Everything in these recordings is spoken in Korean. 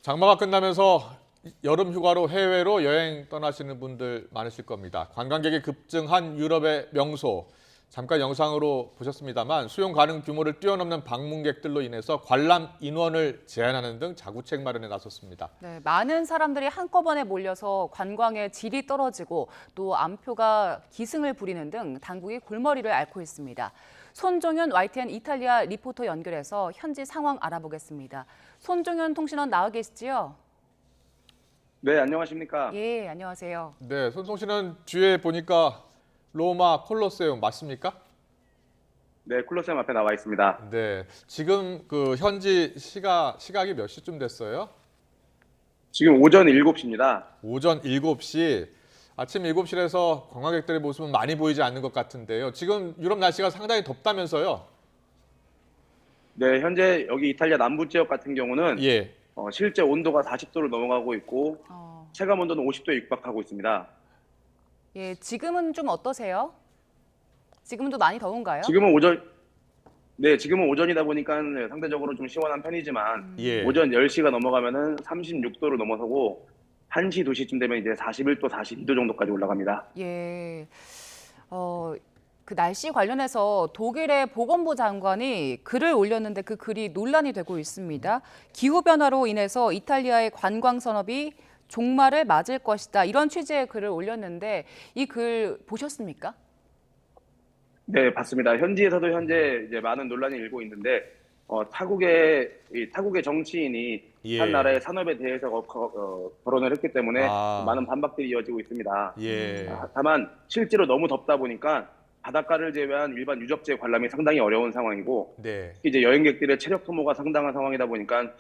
장마가 끝나면서 여름 휴가로 해외로 여행 떠나시는 분들 많으실 겁니다. 관광객이 급증한 유럽의 명소, 잠깐 영상으로 보셨습니다만 수용 가능 규모를 뛰어넘는 방문객들로 인해서 관람 인원을 제한하는 등 자구책 마련에 나섰습니다. 네, 많은 사람들이 한꺼번에 몰려서 관광의 질이 떨어지고 또 암표가 기승을 부리는 등 당국이 골머리를 앓고 있습니다. 손종현 YTN 이탈리아 리포터 연결해서 현지 상황 알아보겠습니다. 손종현 통신원 나와 계시지요? 네, 안녕하십니까? 예, 안녕하세요. 네, 손송 씨는 뒤에 보니까 로마 콜로세움 맞습니까? 네, 콜로세움 앞에 나와 있습니다. 네, 지금 그 현지 시각이 몇 시쯤 됐어요? 지금 오전 7시입니다. 오전 7시. 아침 7시라서 관광객들의 모습은 많이 보이지 않는 것 같은데요. 지금 유럽 날씨가 상당히 덥다면서요? 네, 현재 여기 이탈리아 남부 지역 같은 경우는 예. 실제 온도가 40도를 넘어가고 있고 체감 온도는 50도에 육박하고 있습니다. 예, 지금은 좀 어떠세요? 지금도 많이 더운가요? 지금은 오전이다 보니까 상대적으로 좀 시원한 편이지만 예. 오전 10시가 넘어가면은 36도를 넘어서고 1시, 2시쯤 되면 이제 41도, 42도 정도까지 올라갑니다. 예, 그 날씨 관련해서 독일의 보건부 장관이 글을 올렸는데 그 글이 논란이 되고 있습니다. 기후변화로 인해서 이탈리아의 관광 산업이 종말을 맞을 것이다. 이런 취지의 글을 올렸는데 이 글 보셨습니까? 네, 봤습니다. 현지에서도 현재 이제 많은 논란이 일고 있는데 타국의 정치인이 예. 한 나라의 산업에 대해서 거론을 했기 때문에 많은 반박들이 이어지고 있습니다. 예. 다만 실제로 너무 덥다 보니까 바닷가를 제외한 일반 유적지 관람이 상당히 어려운 상황이고 네. 이제 여행객들의 체력 소모가 상당한 상황이다 보니까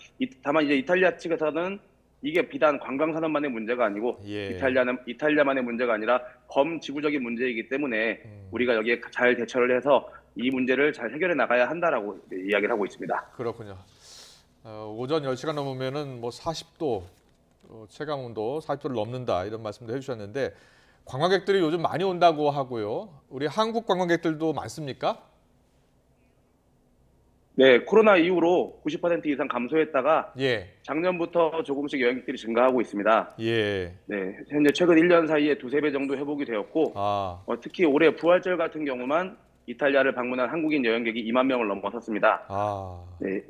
다만 이제 이탈리아 측에서는 이게 비단 관광 산업만의 문제가 아니고 예. 이탈리아만의 문제가 아니라 범지구적인 문제이기 때문에 우리가 여기에 잘 대처를 해서 이 문제를 잘 해결해 나가야 한다라고 이야기를 하고 있습니다. 그렇군요. 오전 10시가 넘으면은 뭐 40도, 체감 온도 40도를 넘는다 이런 말씀도 해주셨는데 관광객들이 요즘 많이 온다고 하고요. 우리 한국 관광객들도 많습니까? 네, 코로나 이후로 90% 이상 감소했다가 예. 작년부터 조금씩 여행객들이 증가하고 있습니다. 예. 네, 현재 최근 1년 사이에 두세 배 정도 회복이 되었고 아. 특히 올해 부활절 같은 경우만 이탈리아를 방문한 한국인 여행객이 2만 명을 넘어섰습니다. 아. 네,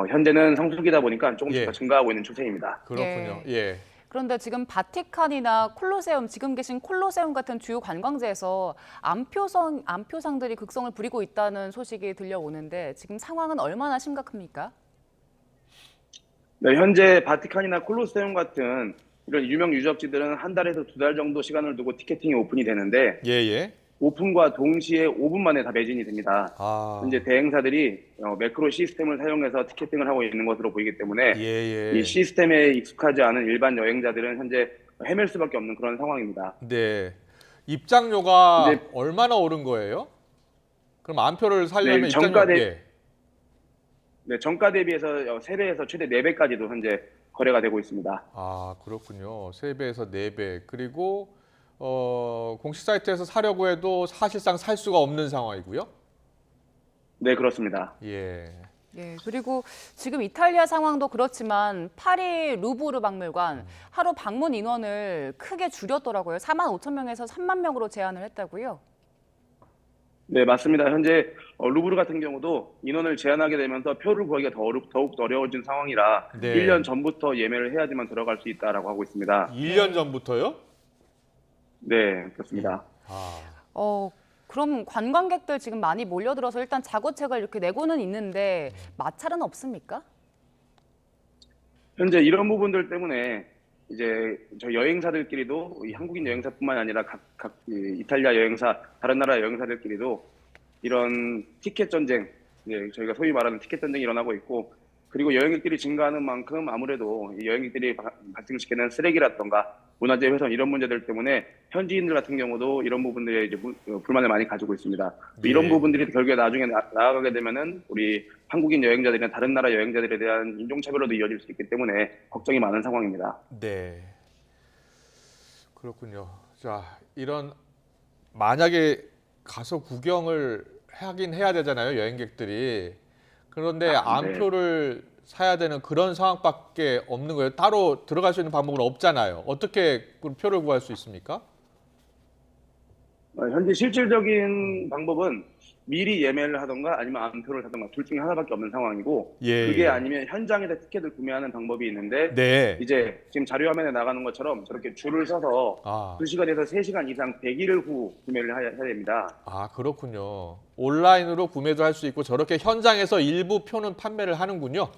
현재는 성수기다 보니까 조금씩 예. 더 증가하고 있는 추세입니다. 그렇군요. 예. 그런데 지금 바티칸이나 콜로세움, 지금 계신 콜로세움 같은 주요 관광지에서 암표상들이 극성을 부리고 있다는 소식이 들려오는데 지금 상황은 얼마나 심각합니까? 네, 현재 바티칸이나 콜로세움 같은 이런 유명 유적지들은 한 달에서 두 달 정도 시간을 두고 티켓팅이 오픈이 되는데 예. 오픈과 동시에 5분 만에 다 매진이 됩니다. 아. 현재 대행사들이 매크로 시스템을 사용해서 티켓팅을 하고 있는 것으로 보이기 때문에 예. 이 시스템에 익숙하지 않은 일반 여행자들은 현재 헤맬 수밖에 없는 그런 상황입니다. 네. 입장료가 이제- 얼마나 오른 거예요? 그럼 암표를 살려면 네, 입장료 정가 대비해서 3배에서 최대 4배까지도 현재 거래가 되고 있습니다. 아, 그렇군요. 3배에서 4배. 그리고 공식 사이트에서 사려고 해도 사실상 살 수가 없는 상황이고요. 네, 그렇습니다. 예. 예, 그리고 지금 이탈리아 상황도 그렇지만 파리 루브르 박물관 하루 방문 인원을 크게 줄였더라고요. 4만 5천 명에서 3만 명으로 제한을 했다고요. 네, 맞습니다. 현재 루브르 같은 경우도 인원을 제한하게 되면서 표를 구하기가 더욱 어려워진 상황이라 네. 1년 전부터 예매를 해야지만 들어갈 수 있다라고 하고 있습니다. 1년 전부터요? 네, 그렇습니다. 아. 그럼 관광객들 지금 많이 몰려들어서 일단 자구책을 이렇게 내고는 있는데 마찰은 없습니까? 현재 이런 부분들 때문에 이제 저 여행사들끼리도 이 한국인 여행사뿐만 아니라 이탈리아 여행사, 다른 나라 여행사들끼리도 이런 티켓 전쟁, 저희가 소위 말하는 티켓 전쟁이 일어나고 있고, 그리고 여행객들이 증가하는 만큼 아무래도 이 여행객들이 발생시키는 쓰레기라던가 문화재 훼손 이런 문제들 때문에 현지인들 같은 경우도 이런 부분들에 이제 불만을 많이 가지고 있습니다. 네. 이런 부분들이 결국에 나중에 나아가게 되면은 우리 한국인 여행자들이나 다른 나라 여행자들에 대한 인종차별로도 이어질 수 있기 때문에 걱정이 많은 상황입니다. 네. 그렇군요. 자, 이런 만약에 가서 구경을 하긴 해야 되잖아요, 여행객들이. 그런데 네. 암표를 사야 되는 그런 상황밖에 없는 거예요. 따로 들어갈 수 있는 방법은 없잖아요. 어떻게 그 표를 구할 수 있습니까? 현재 실질적인 방법은 미리 예매를 하던가 아니면 암표를 사던가 둘 중에 하나밖에 없는 상황이고, 예, 그게 예. 아니면 현장에서 티켓을 구매하는 방법이 있는데, 네. 이제 지금 자료 화면에 나가는 것처럼 저렇게 줄을 서서 아, 2시간에서 3시간 이상 100일 후 구매를 해야 됩니다. 그렇군요. 온라인으로 구매도 할 수 있고 저렇게 현장에서 일부 표는 판매를 하는군요.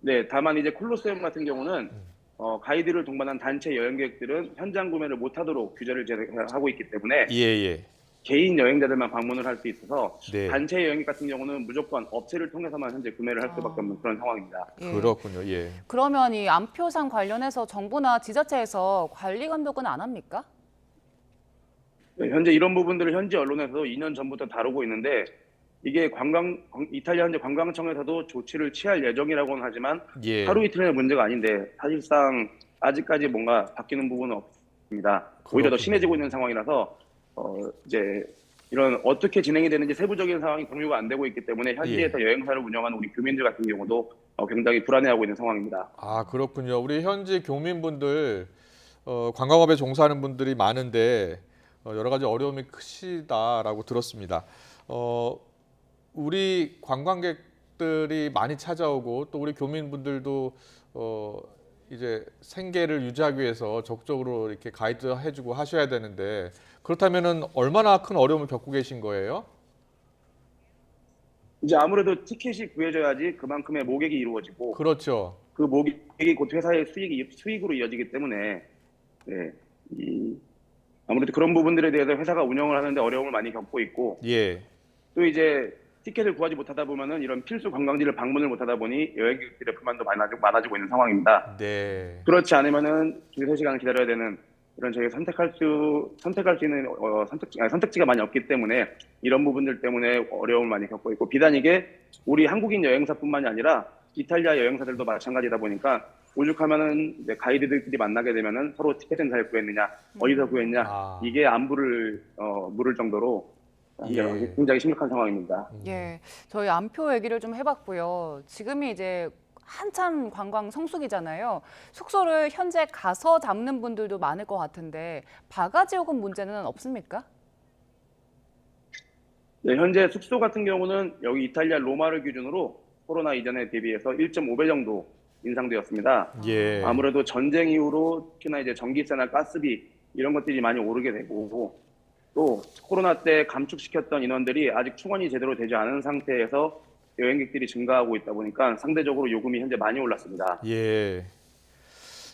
네, 다만 이제 콜로세움 같은 경우는 가이드를 동반한 단체 여행객들은 현장 구매를 못하도록 규제를 하고 있기 때문에 예, 예. 개인 여행자들만 방문을 할 수 있어서 네. 단체 여행객 같은 경우는 무조건 업체를 통해서만 현재 구매를 할 수밖에 없는 그런 상황입니다. 예. 그렇군요. 예. 그러면 이 암표상 관련해서 정부나 지자체에서 관리 감독은 안 합니까? 네, 현재 이런 부분들을 현지 언론에서도 2년 전부터 다루고 있는데, 이게 이탈리아 현재 관광청에서도 조치를 취할 예정이라고는 하지만 예. 하루 이틀의 문제가 아닌데 사실상 아직까지 뭔가 바뀌는 부분은 없습니다. 오히려 더 그렇군요. 심해지고 있는 상황이라서 이제 이런 어떻게 진행이 되는지 세부적인 상황이 공유가 안 되고 있기 때문에 현지에서 여행사를 운영하는 우리 교민들 같은 경우도 굉장히 불안해하고 있는 상황입니다. 그렇군요. 우리 현지 교민분들, 관광업에 종사하는 분들이 많은데 여러 가지 어려움이 크시다라고 들었습니다. 우리 관광객들이 많이 찾아오고 또 우리 교민분들도 이제 생계를 유지하기 위해서 적극적으로 이렇게 가이드 해주고 하셔야 되는데, 그렇다면은 얼마나 큰 어려움을 겪고 계신 거예요? 이제 아무래도 티켓이 구해져야지 그만큼의 모객이 이루어지고, 그렇죠. 그 모객이 곧 회사의 수익으로 이어지기 때문에, 네, 아무래도 그런 부분들에 대해서 회사가 운영을 하는데 어려움을 많이 겪고 있고, 예. 또 이제 티켓을 구하지 못하다 보면은 이런 필수 관광지를 방문을 못하다 보니 여행객들의 불만도 많아지고 있는 상황입니다. 네. 그렇지 않으면은 2-3시간을 기다려야 되는 이런 저희가 선택할 수 있는 선택지가 많이 없기 때문에 이런 부분들 때문에 어려움을 많이 겪고 있고, 비단 이게 우리 한국인 여행사뿐만이 아니라 이탈리아 여행사들도 마찬가지다 보니까 오죽하면은 이제 가이드들끼리 만나게 되면은 서로 티켓은 잘 구했느냐, 어디서 구했냐, 이게 안부를 물을 정도로 예. 굉장히 심각한 상황입니다. 예, 저희 암표 얘기를 좀 해봤고요. 지금이 이제 한참 관광 성수기잖아요. 숙소를 현재 가서 잡는 분들도 많을 것 같은데 바가지 요금 문제는 없습니까? 네, 현재 숙소 같은 경우는 여기 이탈리아 로마를 기준으로 코로나 이전에 대비해서 1.5배 정도 인상되었습니다. 예. 아무래도 전쟁 이후로 특히나 이제 전기세나 가스비 이런 것들이 많이 오르게 되고, 또 코로나 때 감축시켰던 인원들이 아직 충원이 제대로 되지 않은 상태에서 여행객들이 증가하고 있다 보니까 상대적으로 요금이 현재 많이 올랐습니다. 예.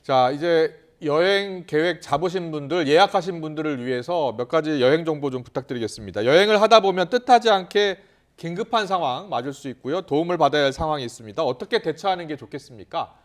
자, 이제 여행 계획 잡으신 분들, 예약하신 분들을 위해서 몇 가지 여행 정보 좀 부탁드리겠습니다. 여행을 하다 보면 뜻하지 않게 긴급한 상황 맞을 수 있고요. 도움을 받아야 할 상황이 있습니다. 어떻게 대처하는 게 좋겠습니까?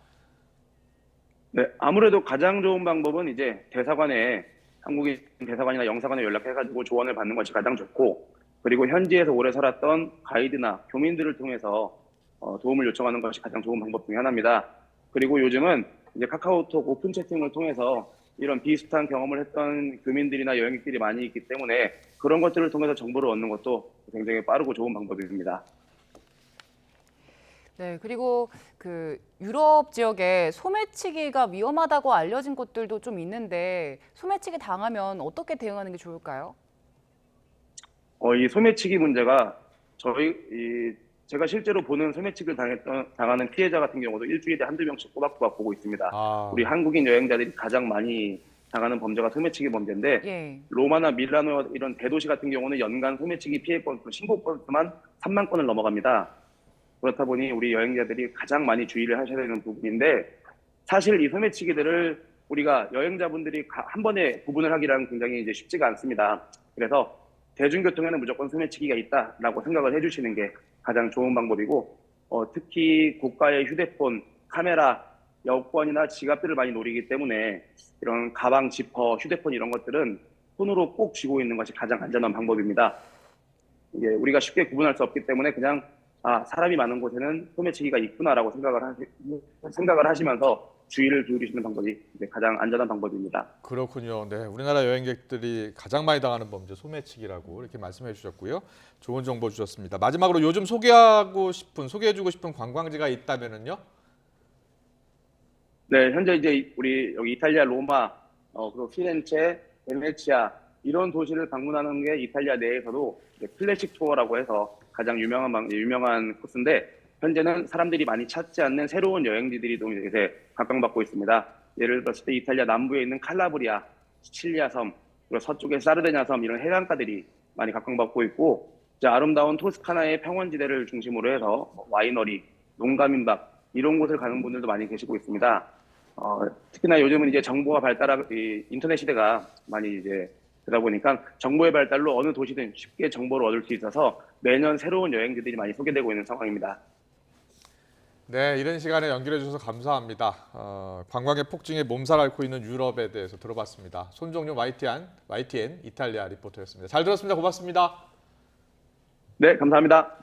네, 아무래도 가장 좋은 방법은 이제 대사관에 한국인 대사관이나 영사관에 연락해가지고 조언을 받는 것이 가장 좋고, 그리고 현지에서 오래 살았던 가이드나 교민들을 통해서 도움을 요청하는 것이 가장 좋은 방법 중에 하나입니다. 그리고 요즘은 이제 카카오톡 오픈 채팅을 통해서 이런 비슷한 경험을 했던 교민들이나 여행객들이 많이 있기 때문에 그런 것들을 통해서 정보를 얻는 것도 굉장히 빠르고 좋은 방법입니다. 네, 그리고 그 유럽 지역에 소매치기가 위험하다고 알려진 곳들도 좀 있는데 소매치기 당하면 어떻게 대응하는 게 좋을까요? 이 소매치기 문제가 제가 실제로 보는 소매치기를 당하는 피해자 같은 경우도 일주일에 한두 명씩 꼬박꼬박 보고 있습니다. 우리 한국인 여행자들이 가장 많이 당하는 범죄가 소매치기 범죄인데, 예. 로마나 밀라노 이런 대도시 같은 경우는 연간 소매치기 피해 건수, 신고 건수만 3만 건을 넘어갑니다. 그렇다 보니 우리 여행자들이 가장 많이 주의를 하셔야 되는 부분인데, 사실 이 소매치기들을 우리가 여행자분들이 한 번에 구분을 하기란 굉장히 이제 쉽지가 않습니다. 그래서 대중교통에는 무조건 소매치기가 있다라고 생각을 해주시는 게 가장 좋은 방법이고, 특히 고가의 휴대폰, 카메라, 여권이나 지갑들을 많이 노리기 때문에 이런 가방, 지퍼, 휴대폰 이런 것들은 손으로 꼭 쥐고 있는 것이 가장 안전한 방법입니다. 이게 우리가 쉽게 구분할 수 없기 때문에 그냥 사람이 많은 곳에는 소매치기가 있구나라고 생각을 하시면서 주의를 기울이시는 방법이 가장 안전한 방법입니다. 그렇군요. 네, 우리나라 여행객들이 가장 많이 당하는 범죄 소매치기라고 이렇게 말씀해 주셨고요. 좋은 정보 주셨습니다. 마지막으로 요즘 소개해주고 싶은 관광지가 있다면은요? 네, 현재 이제 우리 여기 이탈리아 로마, 그리고 피렌체, 베네치아 이런 도시를 방문하는 게 이탈리아 내에서도 이제 클래식 투어라고 해서 가장 유명한 코스인데 현재는 사람들이 많이 찾지 않는 새로운 여행지들이 또 이제 각광받고 있습니다. 예를 들었을 때 이탈리아 남부에 있는 칼라브리아, 시칠리아 섬, 그리고 서쪽의 사르데냐 섬 이런 해변가들이 많이 각광받고 있고 이제 아름다운 토스카나의 평원지대를 중심으로 해서 와이너리, 농가민박 이런 곳을 가는 분들도 많이 계시고 있습니다. 특히나 요즘은 이제 정보가 이 인터넷 시대가 많이 이제 되다 보니까 정보의 발달로 어느 도시든 쉽게 정보를 얻을 수 있어서 매년 새로운 여행지들이 많이 소개되고 있는 상황입니다. 네, 이런 시간에 연결해 주셔서 감사합니다. 관광의 폭증에 몸살 앓고 있는 유럽에 대해서 들어봤습니다. 손종용 YTN 이탈리아 리포터였습니다. 잘 들었습니다. 고맙습니다. 네, 감사합니다.